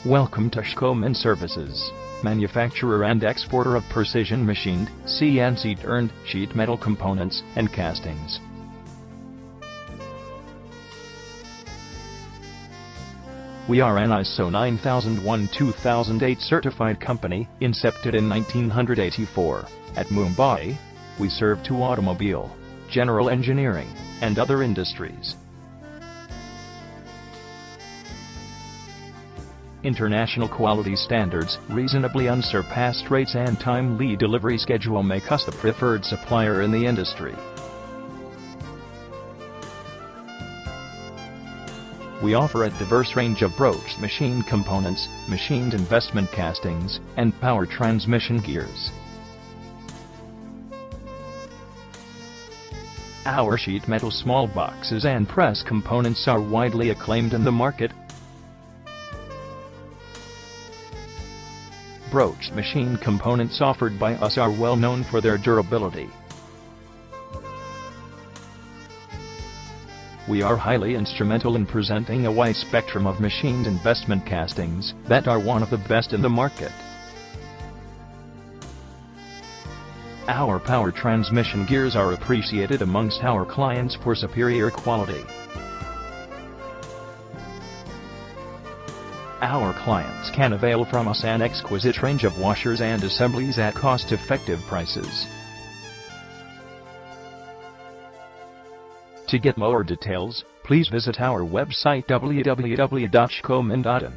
Welcome to Shkomin Services, manufacturer and exporter of precision machined, CNC turned sheet metal components and castings. We are an ISO 9001-2008 certified company, incepted in 1984. At Mumbai, we serve to automobile, general engineering, and other industries. International quality standards, reasonably unsurpassed rates and timely delivery schedule make us the preferred supplier in the industry. We offer a diverse range of broached machine components, machined investment castings, and power transmission gears. Our sheet metal small boxes and press components are widely acclaimed in the market. Broached machine components offered by us are well known for their durability. We are highly instrumental in presenting a wide spectrum of machined investment castings that are one of the best in the market. Our power transmission gears are appreciated amongst our clients for superior quality. Our clients can avail from us an exquisite range of washers and assemblies at cost-effective prices. To get more details, please visit our website www.shkomin.in.